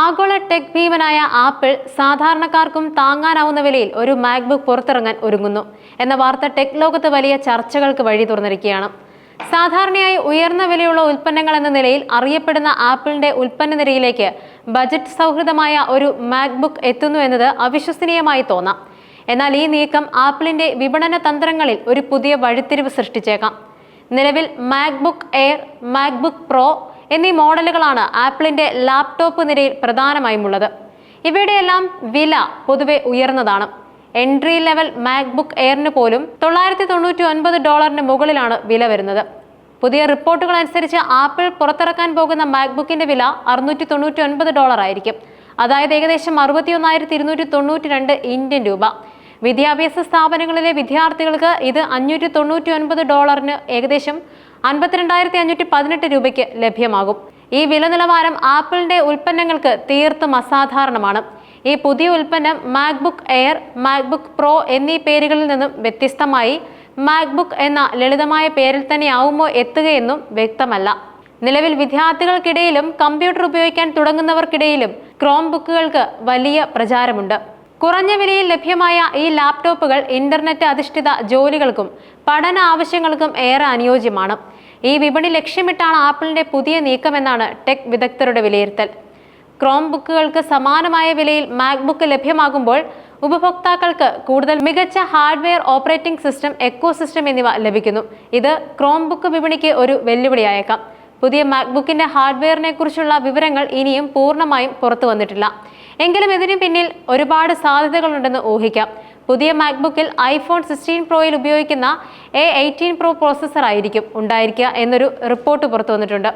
ആഗോള tech ഭീമനായ apple സാധാരണക്കാർക്കും താങ്ങാനാവുന്ന വിലയിൽ ഒരു മാക്ബുക്ക് പുറത്തിറങ്ങാൻ ഒരുങ്ങുന്നു എന്ന വാർത്ത ടെക് ലോകത്ത് വലിയ ചർച്ചകൾക്ക് വഴി തുറന്നിരിക്കുകയാണ്. സാധാരണയായി ഉയർന്ന വിലയുള്ള ഉൽപ്പന്നങ്ങൾ എന്ന നിലയിൽ അറിയപ്പെടുന്ന ആപ്പിളിന്റെ ഉൽപ്പന്ന നിരയിലേക്ക് ബജറ്റ് സൗഹൃദമായ ഒരു മാക്ബുക്ക് എത്തുന്നു എന്നത് അവിശ്വസനീയമായി തോന്നാം. എന്നാൽ ഈ നീക്കം ആപ്പിളിന്റെ വിപണന തന്ത്രങ്ങളിൽ ഒരു പുതിയ വഴിത്തിരിവ് സൃഷ്ടിച്ചേക്കാം. നിലവിൽ മാക്ബുക്ക് എയർ, മാക്ബുക്ക് പ്രോ എന്നീ മോഡലുകളാണ് ആപ്പിളിന്റെ ലാപ്ടോപ്പ് നിരയിൽ പ്രധാനമായും ഉള്ളത്. ഇവയുടെയെല്ലാം വില പൊതുവെ ഉയർന്നതാണ്. എൻട്രി ലെവൽ മാക്ബുക്ക് എയറിന് പോലും $999 മുകളിലാണ് വില വരുന്നത്. പുതിയ റിപ്പോർട്ടുകൾ അനുസരിച്ച് ആപ്പിൾ പുറത്തിറക്കാൻ പോകുന്ന മാക്ബുക്കിന്റെ വില $699 ആയിരിക്കും. അതായത് ഏകദേശം 61,292 ഇന്ത്യൻ രൂപ. വിദ്യാഭ്യാസ സ്ഥാപനങ്ങളിലെ വിദ്യാർത്ഥികൾക്ക് ഇത് $599 ഏകദേശം 52,518 രൂപയ്ക്ക് ലഭ്യമാകും. ഈ വില നിലവാരം ആപ്പിളിന്റെ ഉൽപ്പന്നങ്ങൾക്ക് തീർത്തും അസാധാരണമാണ്. ഈ പുതിയ ഉൽപ്പന്നം മാക്ബുക്ക് എയർ, മാക്ബുക്ക് പ്രോ എന്നീ പേരുകളിൽ നിന്നും വ്യത്യസ്തമായി മാക്ബുക്ക് എന്ന ലളിതമായ പേരിൽ തന്നെയാവുമോ എത്തുകയെന്നും വ്യക്തമല്ല. നിലവിൽ വിദ്യാർത്ഥികൾക്കിടയിലും കമ്പ്യൂട്ടർ ഉപയോഗിക്കാൻ തുടങ്ങുന്നവർക്കിടയിലും ക്രോം ബുക്കുകൾക്ക് വലിയ പ്രചാരമുണ്ട്. കുറഞ്ഞ വിലയിൽ ലഭ്യമായ ഈ ലാപ്ടോപ്പുകൾ ഇന്റർനെറ്റ് അധിഷ്ഠിത ജോലികൾക്കും പഠന ആവശ്യങ്ങൾക്കും ഏറെ അനുയോജ്യമാണ്. ഈ വിപണി ലക്ഷ്യമിട്ടാണ് ആപ്പിളിന്റെ പുതിയ നീക്കമെന്നാണ് ടെക് വിദഗ്ധരുടെ വിലയിരുത്തൽ. ക്രോം ബുക്കുകൾക്ക് സമാനമായ വിലയിൽ മാക്ബുക്ക് ലഭ്യമാകുമ്പോൾ ഉപഭോക്താക്കൾക്ക് കൂടുതൽ മികച്ച hardware, operating system, ecosystem എന്നിവ ലഭിക്കുന്നു. ഇത് ക്രോം ബുക്ക് വിപണിക്ക് ഒരു വെല്ലുവിളിയായേക്കാം. പുതിയ മാക്ബുക്കിന്റെ ഹാർഡ്വെയറിനെ കുറിച്ചുള്ള വിവരങ്ങൾ ഇനിയും പൂർണ്ണമായും പുറത്തു വന്നിട്ടില്ല. എങ്കിലും ഇതിനു പിന്നിൽ ഒരുപാട് സാധ്യതകളുണ്ടെന്ന് ഊഹിക്കാം. പുതിയ മാക്ബുക്കിൽ iPhone 16 പ്രോയിൽ ഉപയോഗിക്കുന്ന A18 Pro പ്രോസസ്സർ ആയിരിക്കും ഉണ്ടായിരിക്കുക എന്നൊരു റിപ്പോർട്ട് പുറത്തു വന്നിട്ടുണ്ട്.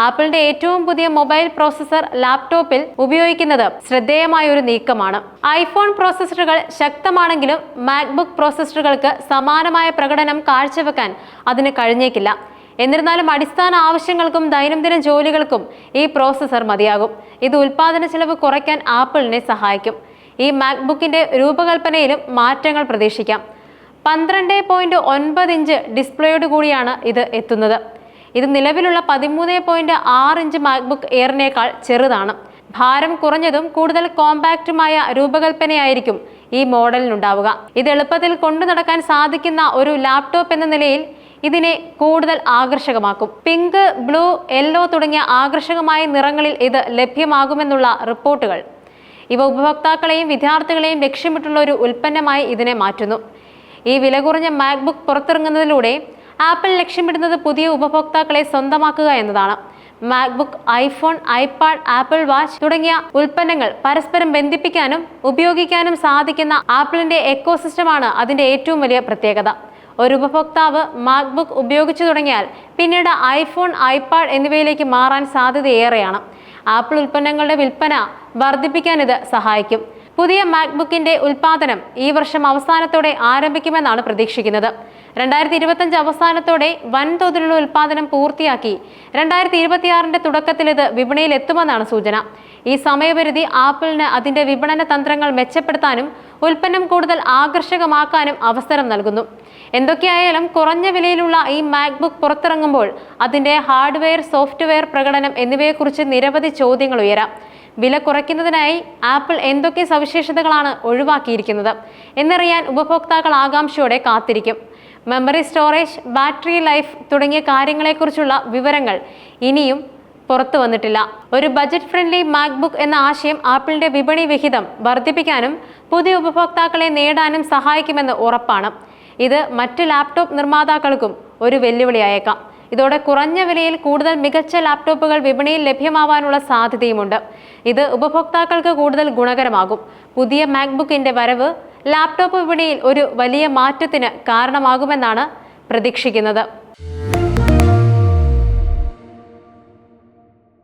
ആപ്പിളിന്റെ ഏറ്റവും പുതിയ മൊബൈൽ പ്രോസസ്സർ ലാപ്ടോപ്പിൽ ഉപയോഗിക്കുന്നത് ശ്രദ്ധേയമായ ഒരു നീക്കമാണ്. iPhone പ്രോസസ്സറുകൾ ശക്തമാണെങ്കിലും മാക്ബുക്ക് പ്രോസസ്സറുകൾക്ക് സമാനമായ പ്രകടനം കാഴ്ചവെക്കാൻ അതിന് കഴിഞ്ഞേക്കില്ല. എന്നിരുന്നാലും അടിസ്ഥാന ആവശ്യങ്ങൾക്കും ദൈനംദിന ജോലികൾക്കും ഈ പ്രോസസ്സർ മതിയാകും. ഇത് ഉൽപാദന ചെലവ് കുറയ്ക്കാൻ ആപ്പിളിനെ സഹായിക്കും. ഈ മാക്ബുക്കിന്റെ രൂപകൽപ്പനയിലും മാറ്റങ്ങൾ പ്രതീക്ഷിക്കാം. 12.9 ഇഞ്ച് ഡിസ്പ്ലേയോട് കൂടിയാണ് ഇത് എത്തുന്നത്. ഇത് നിലവിലുള്ള 13.6 ഇഞ്ച് മാക്ബുക്ക് എയറിനേക്കാൾ ചെറുതാണ്. ഭാരം കുറഞ്ഞതും കൂടുതൽ കോമ്പാക്റ്റുമായ രൂപകൽപ്പനയായിരിക്കും ഈ മോഡലിനുണ്ടാവുക. ഇത് എളുപ്പത്തിൽ കൊണ്ടു നടക്കാൻ സാധിക്കുന്ന ഒരു ലാപ്ടോപ്പ് എന്ന നിലയിൽ ഇതിനെ കൂടുതൽ ആകർഷകമാക്കും. പിങ്ക്, ബ്ലൂ, യെല്ലോ തുടങ്ങിയ ആകർഷകമായ നിറങ്ങളിൽ ഇത് ലഭ്യമാകുമെന്നുള്ള റിപ്പോർട്ടുകൾ ഇവ ഉപഭോക്താക്കളെയും വിദ്യാർത്ഥികളെയും ലക്ഷ്യമിട്ടുള്ള ഒരു ഉൽപ്പന്നമായി ഇതിനെ മാറ്റുന്നു. ഈ വില കുറഞ്ഞ മാക്ബുക്ക് പുറത്തിറങ്ങുന്നതിലൂടെ ആപ്പിൾ ലക്ഷ്യമിടുന്നത് പുതിയ ഉപഭോക്താക്കളെ സ്വന്തമാക്കുക എന്നതാണ്. MacBook, iPhone, iPad, apple watch തുടങ്ങിയ ഉൽപ്പന്നങ്ങൾ പരസ്പരം ബന്ധിപ്പിക്കാനും ഉപയോഗിക്കാനും സാധിക്കുന്ന ആപ്പിളിന്റെ എക്കോ സിസ്റ്റമാണ് അതിന്റെ ഏറ്റവും വലിയ പ്രത്യേകത. ഒരു ഉപഭോക്താവ് മാക്ബുക്ക് ഉപയോഗിച്ചു തുടങ്ങിയാൽ പിന്നീട് iPhone, iPad എന്നിവയിലേക്ക് മാറാൻ സാധ്യതയേറെയാണ്. ആപ്പിൾ ഉൽപ്പന്നങ്ങളുടെ വിൽപ്പന വർദ്ധിപ്പിക്കാൻ ഇത് സഹായിക്കും. പുതിയ മാക്ബുക്കിന്റെ ഉൽപാദനം ഈ വർഷം അവസാനത്തോടെ ആരംഭിക്കുമെന്നാണ് പ്രതീക്ഷിക്കുന്നത്. 2025 അവസാനത്തോടെ വൻതോതിലുള്ള ഉൽപാദനം പൂർത്തിയാക്കി 2026 തുടക്കത്തിൽ ഇത് വിപണിയിൽ എത്തുമെന്നാണ് സൂചന. ഈ സമയപരിധി ആപ്പിളിന് അതിന്റെ വിപണന തന്ത്രങ്ങൾ മെച്ചപ്പെടുത്താനും ഉൽപ്പന്നം കൂടുതൽ ആകർഷകമാക്കാനും അവസരം നൽകുന്നു. എന്തൊക്കെയായാലും കുറഞ്ഞ വിലയിലുള്ള ഈ മാക്ബുക്ക് പുറത്തിറങ്ങുമ്പോൾ അതിന്റെ ഹാർഡ്വെയർ, സോഫ്റ്റ്വെയർ പ്രകടനം എന്നിവയെക്കുറിച്ച് നിരവധി ചോദ്യങ്ങൾ ഉയരാം. വില കുറയ്ക്കുന്നതിനായി ആപ്പിൾ എന്തൊക്കെ സവിശേഷതകളാണ് ഒഴിവാക്കിയിരിക്കുന്നത് എന്നറിയാൻ ഉപഭോക്താക്കൾ ആകാംക്ഷയോടെ കാത്തിരിക്കും. മെമ്മറി, സ്റ്റോറേജ്, ബാറ്ററി ലൈഫ് തുടങ്ങിയ കാര്യങ്ങളെക്കുറിച്ചുള്ള വിവരങ്ങൾ ഇനിയും പുറത്തു വന്നിട്ടില്ല. ഒരു ബജറ്റ് ഫ്രണ്ട്ലി മാക്ബുക്ക് എന്ന ആശയം ആപ്പിളിന്റെ വിപണി വിഹിതം വർദ്ധിപ്പിക്കാനും പുതിയ ഉപഭോക്താക്കളെ നേടാനും സഹായിക്കുമെന്ന് ഉറപ്പാണ്. ഇത് മറ്റ് ലാപ്ടോപ്പ് നിർമ്മാതാക്കൾക്കും ഒരു വെല്ലുവിളിയായേക്കാം. ഇതോടെ കുറഞ്ഞ വിലയിൽ കൂടുതൽ മികച്ച ലാപ്ടോപ്പുകൾ വിപണിയിൽ ലഭ്യമാവാനുള്ള സാധ്യതയുമുണ്ട്. ഇത് ഉപഭോക്താക്കൾക്ക് കൂടുതൽ ഗുണകരമാകും. പുതിയ മാക്ബുക്കിന്റെ വരവ് ലാപ്ടോപ്പ് വിപണിയിൽ ഒരു വലിയ മാറ്റത്തിന് കാരണമാകുമെന്നാണ് പ്രതീക്ഷിക്കുന്നത്.